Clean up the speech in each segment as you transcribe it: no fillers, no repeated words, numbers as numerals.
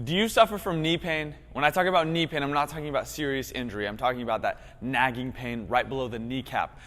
Do you suffer from knee pain? When I talk about knee pain, I'm not talking about serious injury. I'm talking about that nagging pain right below the kneecap.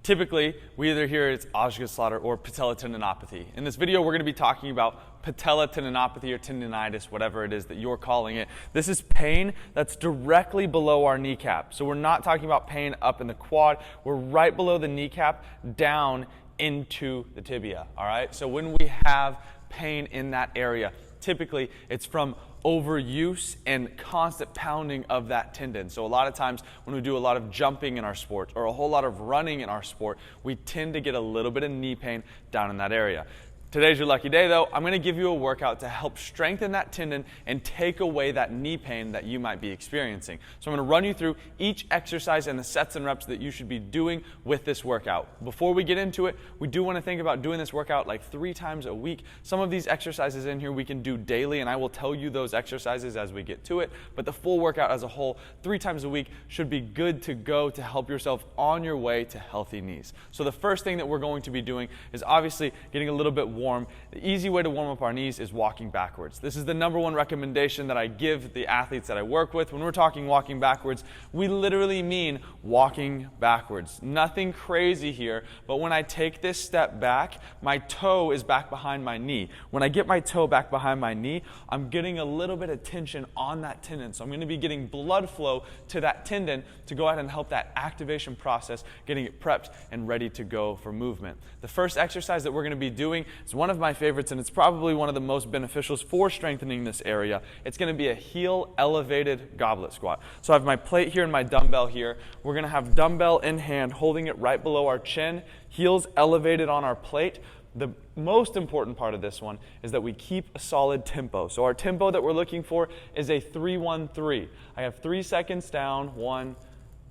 Typically, we either hear it's Osgood-Schlatter or Patellar Tendinopathy. In this video, we're going to be talking about Patellar Tendinopathy or tendonitis, whatever it is that you're calling it. This is pain that's directly below our kneecap. So we're not talking about pain up in the quad. We're right below the kneecap, down into the tibia, all right? So when we have pain in that area, typically it's from overuse and constant pounding of that tendon. So a lot of times when we do a lot of jumping in our sport or a whole lot of running in our sport, we tend to get a little bit of knee pain down in that area. Today's your lucky day though. I'm going to give you a workout to help strengthen that tendon and take away that knee pain that you might be experiencing. So I'm going to run you through each exercise and the sets and reps that you should be doing with this workout. Before we get into it, we do want to think about doing this workout like 3 times a week. Some of these exercises in here we can do daily, and I will tell you those exercises as we get to it, but the full workout as a whole, 3 times a week, should be good to go to help yourself on your way to healthy knees. So the first thing that we're going to be doing is obviously getting a little bit warm. The easy way to warm up our knees is walking backwards. This is the #1 recommendation that I give the athletes that I work with. When we're talking walking backwards, we literally mean walking backwards. Nothing crazy here, but when I take this step back, my toe is back behind my knee. When I get my toe back behind my knee, I'm getting a little bit of tension on that tendon. So I'm going to be getting blood flow to that tendon to go ahead and help that activation process, getting it prepped and ready to go for movement. The first exercise that we're going to be doing is one of my favorites, and it's probably one of the most beneficials for strengthening this area. It's going to be a heel elevated goblet squat. So I have my plate here and my dumbbell here. We're going to have dumbbell in hand, holding it right below our chin, heels elevated on our plate. The most important part of this one is that we keep a solid tempo. So our tempo that we're looking for is a 3-1-3. I have 3 seconds down, 1,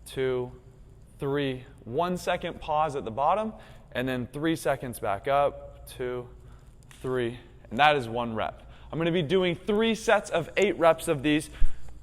2, 3. 1 second pause at the bottom, and then 3 seconds back up, 2, 3, and that is 1 rep. I'm going to be doing 3 sets of 8 reps of these.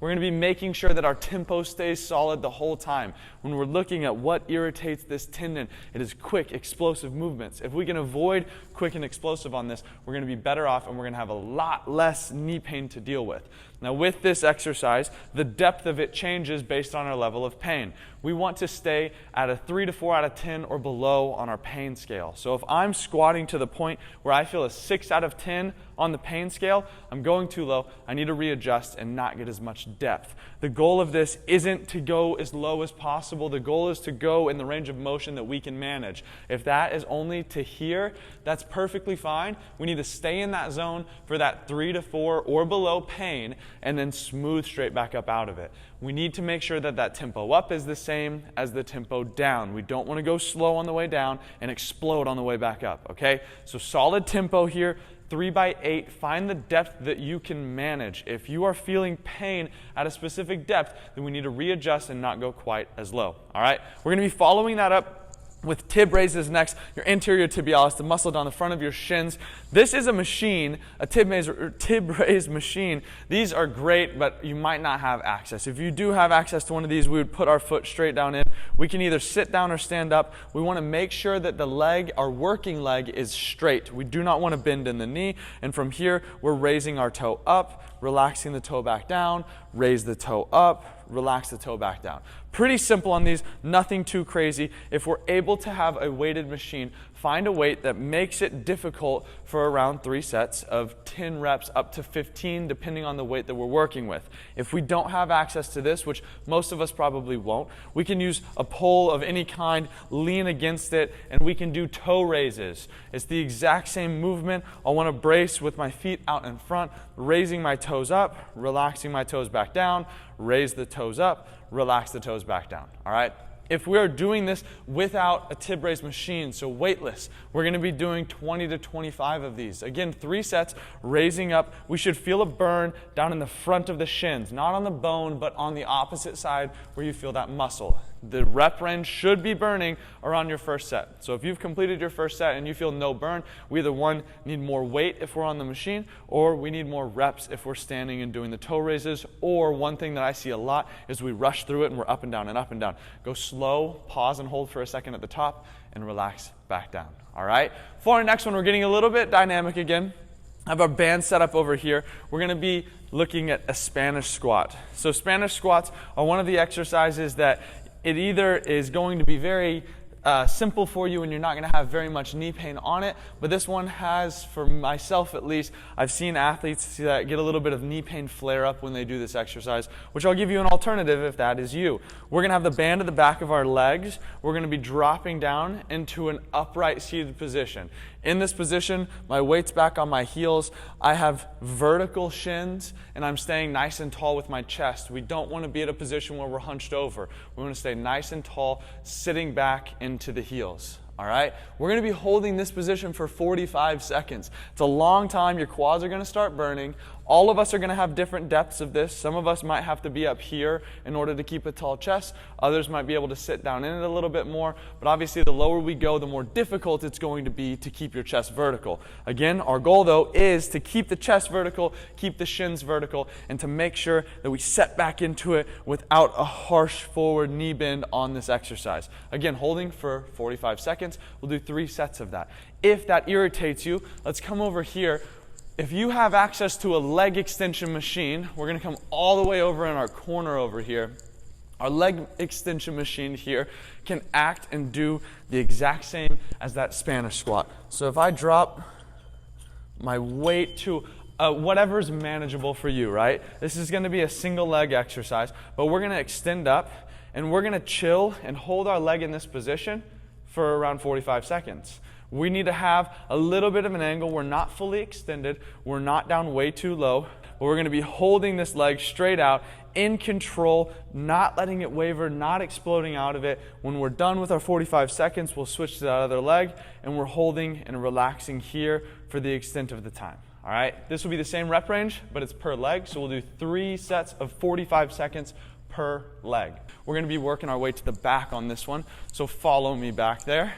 We're going to be making sure that our tempo stays solid the whole time. When we're looking at what irritates this tendon, it is quick, explosive movements. If we can avoid quick and explosive on this, we're going to be better off and we're going to have a lot less knee pain to deal with. Now with this exercise, the depth of it changes based on our level of pain. We want to stay at a 3 to 4 out of 10 or below on our pain scale. So if I'm squatting to the point where I feel a 6 out of 10 on the pain scale, I'm going too low. I need to readjust and not get as much depth. The goal of this isn't to go as low as possible. The goal is to go in the range of motion that we can manage. If that is only to here, that's perfectly fine. We need to stay in that zone for that 3 to 4 or below pain and then smooth straight back up out of it. We need to make sure that that tempo up is the same as the tempo down. We don't want to go slow on the way down and explode on the way back up, okay? So solid tempo here, 3 by 8. Find the depth that you can manage. If you are feeling pain at a specific depth, then we need to readjust and not go quite as low, all right? We're going to be following that up with Tib Raises next, your anterior tibialis, the muscle down the front of your shins. This is a machine, a Tib Raise machine. These are great, but you might not have access. If you do have access to one of these, we would put our foot straight down in. We can either sit down or stand up. We want to make sure that the leg, our working leg, is straight. We do not want to bend in the knee. And from here, we're raising our toe up, relaxing the toe back down, raise the toe up, relax the toe back down. Pretty simple on these, nothing too crazy. If we're able to have a weighted machine, find a weight that makes it difficult for around 3 sets of 10 reps up to 15, depending on the weight that we're working with. If we don't have access to this, which most of us probably won't, we can use a pole of any kind, lean against it, and we can do toe raises. It's the exact same movement. I want to brace with my feet out in front, raising my toes up, relaxing my toes back down, raise the toes up, relax the toes back down, all right? If we're doing this without a Tib Raise machine, so weightless, we're going to be doing 20 to 25 of these. Again, 3 sets, raising up. We should feel a burn down in the front of the shins, not on the bone, but on the opposite side where you feel that muscle. The rep range should be burning around your first set. So if you've completed your first set and you feel no burn, we either need more weight if we're on the machine, or we need more reps if we're standing and doing the toe raises, or one thing that I see a lot is we rush through it and we're up and down and up and down. Go slow, pause and hold for a second at the top, and relax back down, all right? For our next one, we're getting a little bit dynamic again. I have our band set up over here. We're going to be looking at a Spanish squat. So Spanish squats are one of the exercises that it either is going to be very simple for you and you're not going to have very much knee pain on it, but this one has, for myself at least, I've seen athletes that get a little bit of knee pain flare up when they do this exercise, which I'll give you an alternative if that is you. We're going to have the band at the back of our legs. We're going to be dropping down into an upright seated position. In this position, my weight's back on my heels. I have vertical shins, and I'm staying nice and tall with my chest. We don't want to be at a position where we're hunched over. We want to stay nice and tall, sitting back into the heels. All right? We're going to be holding this position for 45 seconds. It's a long time. Your quads are going to start burning. All of us are going to have different depths of this. Some of us might have to be up here in order to keep a tall chest. Others might be able to sit down in it a little bit more. But obviously, the lower we go, the more difficult it's going to be to keep your chest vertical. Again, our goal, though, is to keep the chest vertical, keep the shins vertical, and to make sure that we set back into it without a harsh forward knee bend on this exercise. Again, holding for 45 seconds. We'll do 3 sets of that. If that irritates you, let's come over here. If you have access to a leg extension machine, we're going to come all the way over in our corner over here. Our leg extension machine here can act and do the exact same as that Spanish squat. So if I drop my weight to whatever's manageable for you, right? This is going to be a single leg exercise, but we're going to extend up and we're going to chill and hold our leg in this position for around 45 seconds. We need to have a little bit of an angle. We're not fully extended. We're not down way too low. But we're going to be holding this leg straight out, in control, not letting it waver, not exploding out of it. When we're done with our 45 seconds, we'll switch to that other leg, and we're holding and relaxing here for the extent of the time. All right? This will be the same rep range, but it's per leg. So we'll do 3 sets of 45 seconds per leg. We're going to be working our way to the back on this one. So follow me back there.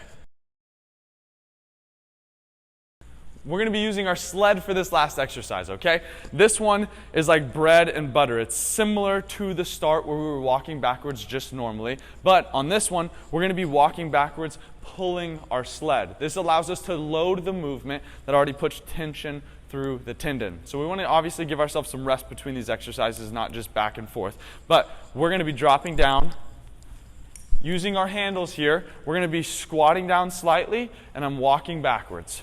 We're going to be using our sled for this last exercise, okay? This one is like bread and butter. It's similar to the start where we were walking backwards just normally, but on this one, we're going to be walking backwards, pulling our sled. This allows us to load the movement that already puts tension through the tendon. So we want to obviously give ourselves some rest between these exercises, not just back and forth. But we're going to be dropping down, using our handles here. We're going to be squatting down slightly, and I'm walking backwards.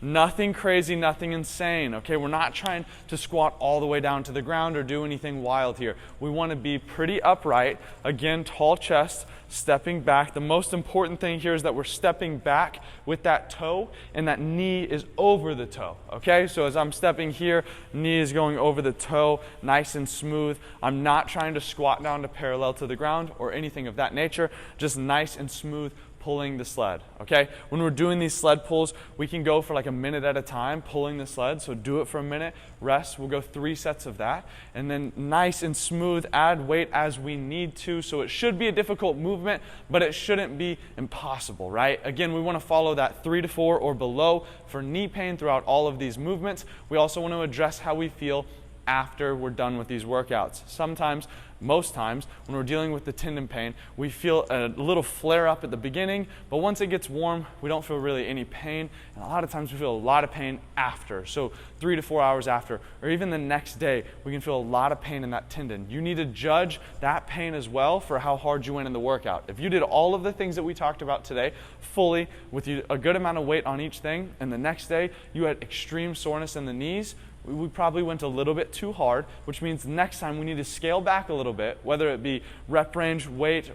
Nothing crazy, nothing insane, okay? We're not trying to squat all the way down to the ground or do anything wild here. We want to be pretty upright. Again, tall chest, stepping back. The most important thing here is that we're stepping back with that toe and that knee is over the toe, okay? So as I'm stepping here, knee is going over the toe, nice and smooth. I'm not trying to squat down to parallel to the ground or anything of that nature, just nice and smooth, pulling the sled, okay? When we're doing these sled pulls, we can go for like a minute at a time pulling the sled, so do it for a minute, rest, we'll go 3 sets of that, and then nice and smooth, add weight as we need to, so it should be a difficult movement, but it shouldn't be impossible, right? Again, we want to follow that 3 to 4 or below for knee pain throughout all of these movements. We also want to address how we feel after we're done with these workouts. Sometimes, most times, when we're dealing with the tendon pain, we feel a little flare up at the beginning, but once it gets warm, we don't feel really any pain, and a lot of times we feel a lot of pain after. So 3 to 4 hours after, or even the next day, we can feel a lot of pain in that tendon. You need to judge that pain as well for how hard you went in the workout. If you did all of the things that we talked about today fully with a good amount of weight on each thing, and the next day you had extreme soreness in the knees, we probably went a little bit too hard, which means next time we need to scale back a little bit, whether it be rep range, weight,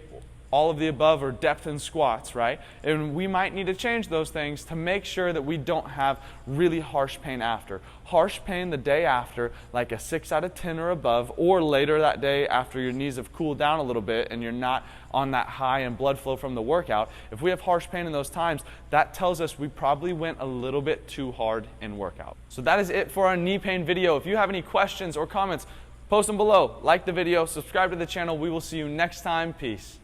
all of the above, or depth in squats, right? And we might need to change those things to make sure that we don't have really harsh pain after. Harsh pain the day after, like a 6 out of 10 or above, or later that day after your knees have cooled down a little bit and you're not on that high in blood flow from the workout. If we have harsh pain in those times, that tells us we probably went a little bit too hard in workout. So that is it for our knee pain video. If you have any questions or comments, post them below. Like the video, subscribe to the channel. We will see you next time. Peace.